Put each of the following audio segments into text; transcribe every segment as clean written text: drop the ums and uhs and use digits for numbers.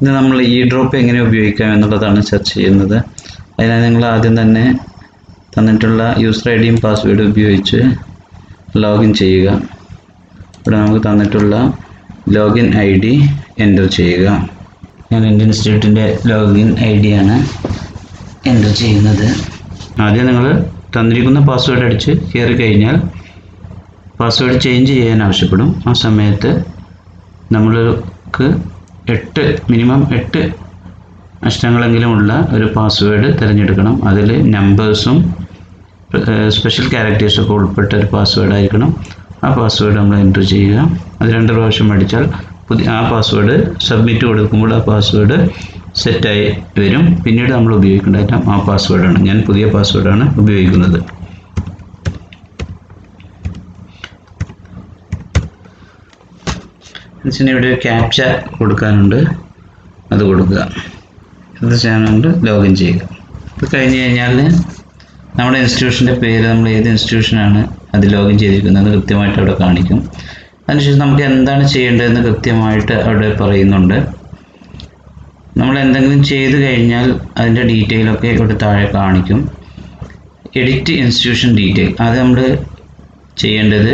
ഇത് നമ്മൾ edrop എങ്ങനെ ഉപയോഗിക്കാം എന്നുള്ളതാണ് ചർച്ച ചെയ്യുന്നത്. അതിനായി നിങ്ങൾ ആദ്യം തന്നെ തന്നിട്ടുള്ള യൂസർ ഐഡിയും പാസ്വേഡും ഉപയോഗിച്ച് ലോഗിൻ ചെയ്യുക. ഇവിടെ നമുക്ക് തന്നിട്ടുള്ള ലോഗിൻ ID എൻ്റർ ചെയ്യുക. ഞാൻ എൻ്റെ ഇൻസ്റ്റിറ്റ്യൂട്ടിൻ്റെ ലോഗിൻ ID ആണ് എൻ്റർ ചെയ്യുന്നത്. ആദ്യം നിങ്ങൾ തന്നിരിക്കുന്ന പാസ്വേഡ് അടിച്ച് കയറി കഴിഞ്ഞാൽ പാസ്വേഡ് ചേഞ്ച് ചെയ്യാൻ ആവശ്യപ്പെടും. ആ സമയത്ത് നമ്മൾക്ക് മിനിമം 8 അക്ഷരങ്ങളെങ്കിലും ഉള്ള ഒരു പാസ്വേഡ് തിരഞ്ഞെടുക്കണം. അതിൽ നമ്പേഴ്സും സ്പെഷ്യൽ ക്യാരക്ടേഴ്സും ഒക്കെ ഉൾപ്പെട്ട ഒരു പാസ്വേഡ് ആയിരിക്കണം. ആ പാസ്വേഡ് നമ്മൾ എൻ്റർ ചെയ്യുക. അത് 2 പ്രാവശ്യം അടിച്ചാൽ ആ പാസ്വേഡ് സബ്മിറ്റ് കൊടുക്കുമ്പോൾ ആ പാസ്വേഡ് സെറ്റായി വരും. പിന്നീട് നമ്മൾ ഉപയോഗിക്കേണ്ട ഐറ്റം ആ പാസ്വേഡാണ്. ഞാൻ പുതിയ പാസ്വേഡാണ് ഉപയോഗിക്കുന്നത്. ഇവിടെ ക്യാപ്ച കൊടുക്കാനുണ്ട്, അത് കൊടുക്കുക. ഇത് ചെയ്യാനുണ്ട്, ലോഗിൻ ചെയ്യുക. ഇത് കഴിഞ്ഞ് കഴിഞ്ഞാൽ നമ്മുടെ ഇൻസ്റ്റിറ്റ്യൂഷൻ്റെ പേര്, നമ്മൾ ഏത് ഇൻസ്റ്റിറ്റ്യൂഷനാണ് അത് ലോഗിൻ ചെയ്തിരിക്കുന്നത് കൃത്യമായിട്ട് അവിടെ കാണിക്കും. അതിനുശേഷം നമുക്ക് എന്താണ് ചെയ്യേണ്ടതെന്ന് കൃത്യമായിട്ട് അവിടെ പറയുന്നുണ്ട്. നമ്മൾ എന്തെങ്കിലും ചെയ്തു കഴിഞ്ഞാൽ അതിൻ്റെ ഡീറ്റെയിലൊക്കെ ഇവിടെ താഴെ കാണിക്കും. എഡിറ്റ് ഇൻസ്റ്റിറ്റ്യൂഷൻ ഡീറ്റെയിൽ, അത് നമ്മൾ ചെയ്യേണ്ടത്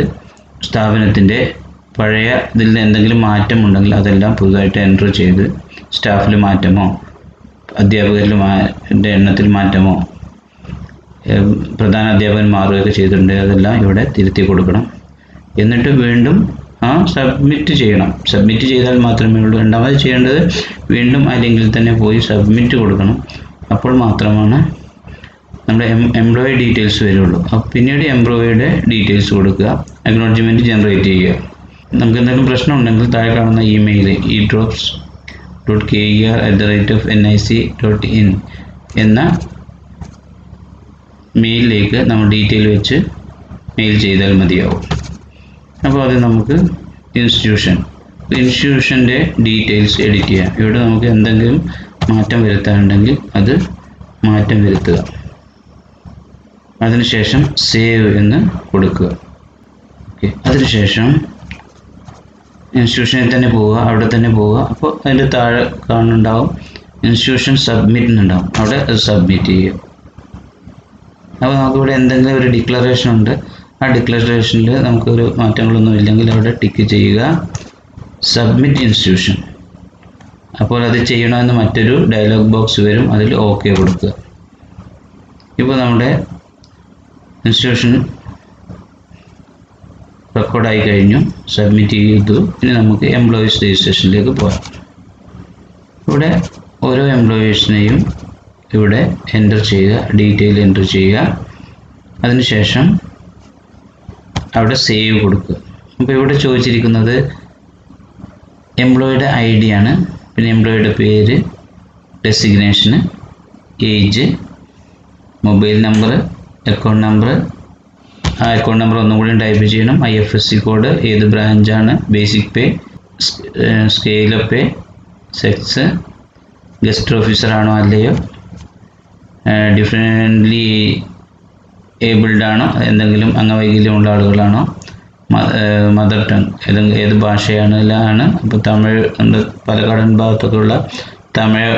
സ്ഥാപനത്തിൻ്റെ പഴയ ഇതിൽ എന്തെങ്കിലും മാറ്റമുണ്ടെങ്കിൽ അതെല്ലാം പുതുതായിട്ട് എൻ്റർ ചെയ്ത്, സ്റ്റാഫിൽ മാറ്റമോ അധ്യാപകരിൽ എണ്ണത്തിൽ മാറ്റമോ പ്രധാന അധ്യാപകൻ മാറുകയൊക്കെ ചെയ്തിട്ടുണ്ടെങ്കിൽ അതെല്ലാം ഇവിടെ തിരുത്തി കൊടുക്കണം. എന്നിട്ട് വീണ്ടും സബ്മിറ്റ് ചെയ്യണം. സബ്മിറ്റ് ചെയ്താൽ മാത്രമേ ഉള്ളൂ. രണ്ടാമത് ചെയ്യേണ്ടത് വീണ്ടും ആ ലിങ്കിൽ തന്നെ പോയി സബ്മിറ്റ് കൊടുക്കണം. അപ്പോൾ മാത്രമാണ് നമ്മുടെ എംപ്ലോയി ഡീറ്റെയിൽസ് വരുള്ളൂ. അപ്പോൾ പിന്നീട് എംപ്ലോയിയുടെ ഡീറ്റെയിൽസ് കൊടുക്കുക, അക്നോളജ്മെൻറ്റ് ജനറേറ്റ് ചെയ്യുക. നമുക്ക് എന്തെങ്കിലും പ്രശ്നം ഉണ്ടെങ്കിൽ താഴെ കാണുന്ന ഇമെയിൽ edrops.ker@nic.in എന്ന മെയിലിലേക്ക് നമ്മൾ ഡീറ്റെയിൽ വെച്ച് മെയിൽ ചെയ്താൽ മതിയാവും. അപ്പോൾ അത് നമുക്ക് ഇൻസ്റ്റിറ്റ്യൂഷൻ്റെ ഡീറ്റെയിൽസ് എഡിറ്റ് ചെയ്യാം. ഇവിടെ നമുക്ക് എന്തെങ്കിലും മാറ്റം വരുത്താനുണ്ടെങ്കിൽ അത് മാറ്റം വരുത്തുക. അതിനുശേഷം സേവ് എന്ന് കൊടുക്കുക. ഓക്കെ, അതിനുശേഷം ഇൻസ്റ്റിറ്റ്യൂഷനിൽ തന്നെ പോവുക, അവിടെ തന്നെ പോവുക. അപ്പോൾ അതിൻ്റെ താഴെ കാണുന്നുണ്ടാവും ഇൻസ്റ്റിറ്റ്യൂഷൻ സബ്മിറ്റ് എന്നുണ്ടാവും, അവിടെ അത് സബ്മിറ്റ് ചെയ്യുക. അപ്പോൾ നമുക്കിവിടെ എന്തെങ്കിലും ഒരു ഡിക്ലറേഷൻ ഉണ്ട്, ആ ഡിക്ലറേഷനിൽ നമുക്കൊരു മാറ്റങ്ങളൊന്നും ഇല്ലെങ്കിൽ അവിടെ ടിക്ക് ചെയ്യുക, സബ്മിറ്റ് ഇൻസ്റ്റിറ്റ്യൂഷൻ. അപ്പോൾ അത് ചെയ്യണമെന്ന് മറ്റൊരു ഡയലോഗ് ബോക്സ് വരും, അതിൽ ഓക്കെ കൊടുക്കുക. ഇപ്പോൾ നമ്മുടെ ഇൻസ്റ്റിറ്റ്യൂഷൻ റെക്കോർഡായി കഴിഞ്ഞു, സബ്മിറ്റ് ചെയ്തു. ഇനി നമുക്ക് എംപ്ലോയീസ് രജിസ്ട്രേഷനിലേക്ക് പോകാം. ഇവിടെ ഓരോ എംപ്ലോയീസിനെയും ഇവിടെ എൻ്റർ ചെയ്യുക, ഡീറ്റെയിൽ എൻ്റർ ചെയ്യുക. അതിനുശേഷം അവിടെ സേവ് കൊടുക്കുക. അപ്പോൾ ഇവിടെ ചോദിച്ചിരിക്കുന്നത് എംപ്ലോയിയുടെ ID ആണ്, പിന്നെ എംപ്ലോയിയുടെ പേര്, ഡെസിഗ്നേഷന്, age, mobile number, account number. ആ അക്കൗണ്ട് നമ്പർ ഒന്നും കൂടി ടൈപ്പ് ചെയ്യണം. IFSC കോഡ്, ഏത് ബ്രാഞ്ചാണ്, basic pay, scale of pay, sex, guest officer ആണോ അല്ലയോ, ഡിഫറൻ്റ്ലി ഏബിൾഡ് ആണോ, എന്തെങ്കിലും അംഗവൈകല്യമുള്ള ആളുകളാണോ, മദർ ടങ് ഏത് ഭാഷയാണ്. അപ്പോൾ തമിഴ്, പാലക്കാടൻ ഭാഗത്തൊക്കെയുള്ള തമിഴ്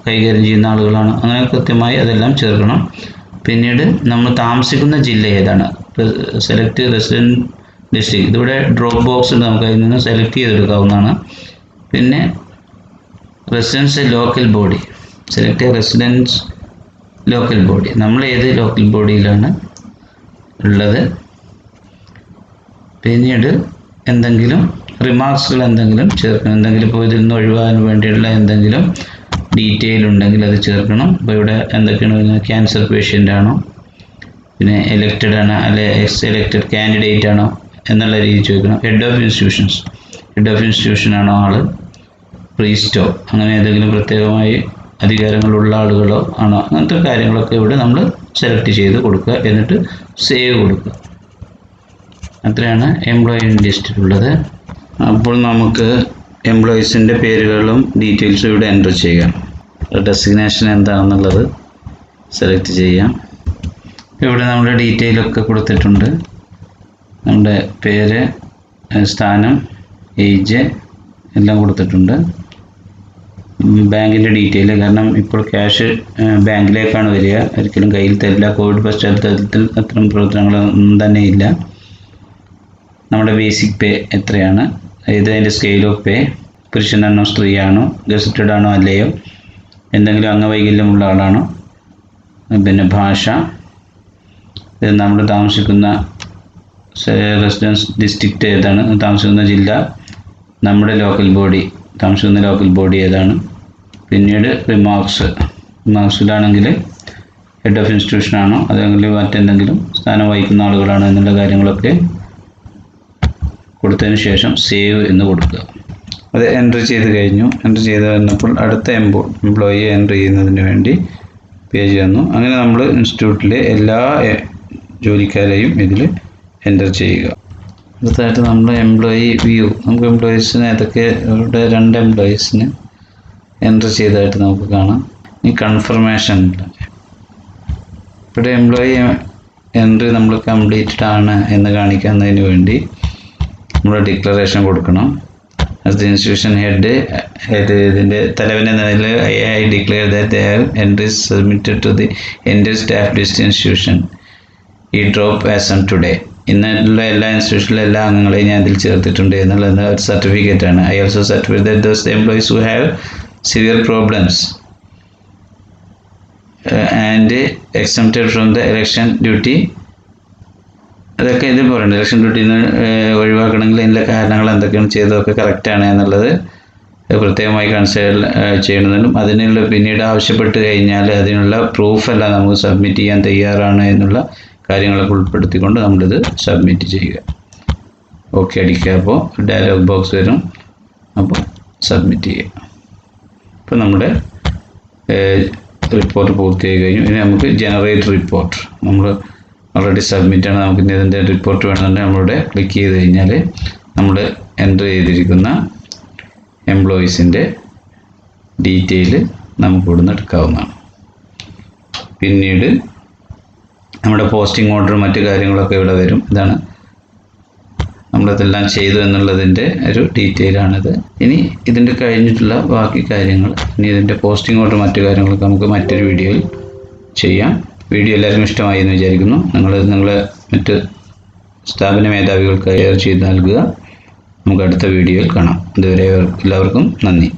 കൈകാര്യം ചെയ്യുന്ന ആളുകളാണോ, അങ്ങനെ കൃത്യമായി അതെല്ലാം ചേർക്കണം. പിന്നീട് നമ്മൾ താമസിക്കുന്ന ജില്ല ഏതാണ്, സെലക്ട് റെസിഡൻറ്റ് ഡിസ്ട്രിക്ട്, ഇതിവിടെ ഡ്രോപ്പ് ബോക്സ് ഉണ്ട്, നമുക്ക് അതിൽ നിന്ന് സെലക്ട് ചെയ്തെടുക്കാവുന്നതാണ്. പിന്നെ residence local body, select residence local body, നമ്മൾ ഏത് ലോക്കൽ ബോഡിയിലാണ് ഉള്ളത്. പിന്നീട് എന്തെങ്കിലും റിമാർക്സുകൾ എന്തെങ്കിലും ചേർക്കണം, എന്തെങ്കിലും ഇപ്പോൾ ഇതിൽ നിന്ന് ഒഴിവാകാൻ വേണ്ടിയുള്ള എന്തെങ്കിലും ഡീറ്റെയിൽ ഉണ്ടെങ്കിൽ അത് ചേർക്കണം. അപ്പോൾ ഇവിടെ എന്തൊക്കെയാണ് വരുന്നത്, ക്യാൻസർ പേഷ്യൻ്റ് ആണോ, പിന്നെ എലക്റ്റഡ് ആണ് അല്ലെ എക്സ് എലക്റ്റഡ് കാൻഡിഡേറ്റ് ആണോ എന്നുള്ള രീതി ചോദിക്കണം. ഹെഡ് ഓഫ് ഇൻസ്റ്റിറ്റ്യൂഷൻ ആണോ ആൾ, പ്രീസ്റ്റോ, അങ്ങനെ ഏതെങ്കിലും പ്രത്യേകമായി അധികാരങ്ങളുള്ള ആളുകളോ ആണോ, അങ്ങനത്തെ കാര്യങ്ങളൊക്കെ ഇവിടെ നമ്മൾ സെലക്ട് ചെയ്ത് കൊടുക്കുക. എന്നിട്ട് സേവ് കൊടുക്കുക. അത്രയാണ് എംപ്ലോയി ലിസ്റ്റിലുള്ളത്. അപ്പോൾ നമുക്ക് എംപ്ലോയീസിൻ്റെ പേരുകളും ഡീറ്റെയിൽസും ഇവിടെ എൻ്റർ ചെയ്യാം. ഡെസിഗ്നേഷൻ എന്താണെന്നുള്ളത് സെലക്ട് ചെയ്യാം. ഇവിടെ നമ്മുടെ ഡീറ്റെയിലൊക്കെ കൊടുത്തിട്ടുണ്ട്. നമ്മുടെ പേര്, സ്ഥാനം, ഏജ് എല്ലാം കൊടുത്തിട്ടുണ്ട്. ബാങ്കിൻ്റെ ഡീറ്റെയിൽ, കാരണം ഇപ്പോൾ ക്യാഷ് ബാങ്കിലേക്കാണ് വരിക, ഒരിക്കലും കയ്യിൽ തരില്ല. കോവിഡ് പശ്ചാത്തലത്തിൽ അത്തരം പ്രവർത്തനങ്ങളൊന്നും തന്നെ ഇല്ല. നമ്മുടെ ബേസിക് പേ എത്രയാണ്, അതിൻ്റെ സ്കെയിൽ ഓഫ് പേ, പുരുഷനാണോ സ്ത്രീയാണോ, ഗസറ്റഡ് ആണോ അല്ലയോ, എന്തെങ്കിലും അംഗവൈകല്യമുള്ള ആളാണോ, പിന്നെ ഭാഷ, ഇത് നമ്മൾ താമസിക്കുന്ന റെസിഡൻസ് ഡിസ്ട്രിക്റ്റ് ഏതാണ്, താമസിക്കുന്ന ജില്ല, നമ്മുടെ താമസിക്കുന്ന ലോക്കൽ ബോഡി ഏതാണ്, പിന്നീട് റിമാർക്സിലാണെങ്കിൽ ഹെഡ് ഓഫ് ഇൻസ്റ്റിറ്റ്യൂഷൻ ആണോ അല്ലെങ്കിൽ മറ്റെന്തെങ്കിലും സ്ഥാനം വഹിക്കുന്ന ആളുകളാണോ എന്നുള്ള കാര്യങ്ങളൊക്കെ കൊടുത്തതിന് ശേഷം സേവ് എന്ന് കൊടുക്കുക. അത് എൻ്റർ ചെയ്ത് കഴിഞ്ഞു. എൻ്റർ ചെയ്ത് വന്നപ്പോൾ അടുത്ത എംപ്ലോയിയെ എൻ്റർ ചെയ്യുന്നതിന് വേണ്ടി പേജ് വന്നു. അങ്ങനെ നമ്മൾ ഇൻസ്റ്റിറ്റ്യൂട്ടിലെ എല്ലാ ജോലിക്കാരെയും ഇതിൽ എൻ്റർ ചെയ്യുക. അടുത്തായിട്ട് നമ്മുടെ എംപ്ലോയി വ്യൂ, നമുക്ക് എംപ്ലോയീസിന് ഏതൊക്കെ, ഇവിടെ 2 എംപ്ലോയീസിന് എൻ്റർ ചെയ്തതായിട്ട് നമുക്ക് കാണാം. ഈ കൺഫർമേഷൻ, ഇവിടെ എംപ്ലോയി എൻട്രി നമ്മൾ കംപ്ലീറ്റഡ് ആണ് എന്ന് കാണിക്കുന്നതിന് വേണ്ടി നമ്മൾ ഡിക്ലറേഷൻ കൊടുക്കണം. ആസ് ദി ഇൻസ്റ്റിറ്റ്യൂഷൻ ഹെഡ് ഇതിൻ്റെ തലവനെ നിലയിൽ I declare that they have entries submitted to the എൻ്റെ staff list institution edrop as on today. ഇന്നുള്ള എല്ലാ ഇൻസ്റ്റിറ്റ്യൂഷനിലെ എല്ലാ അംഗങ്ങളെയും ഞാൻ ഇതിൽ ചേർത്തിട്ടുണ്ട് എന്നുള്ളത് ഒരു സർട്ടിഫിക്കറ്റ് ആണ്. I also certify that those employees who have severe problems and exempted from the election duty, അതൊക്കെ ഇതിൽ പറയുന്നുണ്ട്. ഇലക്ഷൻ ഡ്യൂട്ടിയിൽ നിന്ന് ഒഴിവാക്കണമെങ്കിൽ അതിൻ്റെ കാരണങ്ങൾ എന്തൊക്കെയാണ് ചെയ്തതൊക്കെ കറക്റ്റാണ് എന്നുള്ളത് പ്രത്യേകമായി കൺസിഡർ ചെയ്യണമെന്നും അതിനുള്ള പിന്നീട് ആവശ്യപ്പെട്ട് കഴിഞ്ഞാൽ അതിനുള്ള പ്രൂഫെല്ലാം നമുക്ക് സബ്മിറ്റ് ചെയ്യാൻ തയ്യാറാണ് എന്നുള്ള കാര്യങ്ങളൊക്കെ ഉൾപ്പെടുത്തിക്കൊണ്ട് നമ്മളിത് സബ്മിറ്റ് ചെയ്യുക. ഓക്കെ അടിക്കുക. അപ്പോൾ ഡയലോഗ് ബോക്സ് വരും. അപ്പോൾ സബ്മിറ്റ് ചെയ്യുക. അപ്പോൾ നമ്മുടെ റിപ്പോർട്ട് പൂർത്തിയായി കഴിഞ്ഞു. ഇനി നമുക്ക് ജനറേറ്റ് റിപ്പോർട്ട്, നമ്മൾ ഓൾറെഡി സബ്മിറ്റാണ്. നമുക്ക് ഇതിൻ്റെ റിപ്പോർട്ട് വേണമെന്നുണ്ടെങ്കിൽ നമ്മളിവിടെ ക്ലിക്ക് ചെയ്ത് കഴിഞ്ഞാൽ നമ്മൾ എൻ്റർ ചെയ്തിരിക്കുന്ന എംപ്ലോയീസിൻ്റെ ഡീറ്റെയിൽ നമുക്ക് ഇവിടുന്ന് എടുക്കാവുന്നതാണ്. പിന്നീട് നമ്മുടെ പോസ്റ്റിംഗ് ഓർഡർ മറ്റു കാര്യങ്ങളൊക്കെ ഇവിടെ വരും. ഇതാണ് നമ്മളിതെല്ലാം ചെയ്തു എന്നുള്ളതിൻ്റെ ഒരു ഡീറ്റെയിലാണിത്. ഇനി ഇതിൻ്റെ കഴിഞ്ഞിട്ടുള്ള ബാക്കി കാര്യങ്ങൾ, ഇനി ഇതിൻ്റെ പോസ്റ്റിംഗ് ഓർഡർ മറ്റു കാര്യങ്ങളൊക്കെ നമുക്ക് മറ്റൊരു വീഡിയോയിൽ ചെയ്യാം. വീഡിയോ എല്ലാവർക്കും ഇഷ്ടമായി എന്ന് വിചാരിക്കുന്നു. നിങ്ങളെ മറ്റ് സ്ഥാപന മേധാവികൾക്ക് ഷെയർ ചെയ്ത് നൽകുക. നമുക്ക് അടുത്ത വീഡിയോയിൽ കാണാം. ഇതുവരെ എല്ലാവർക്കും നന്ദി.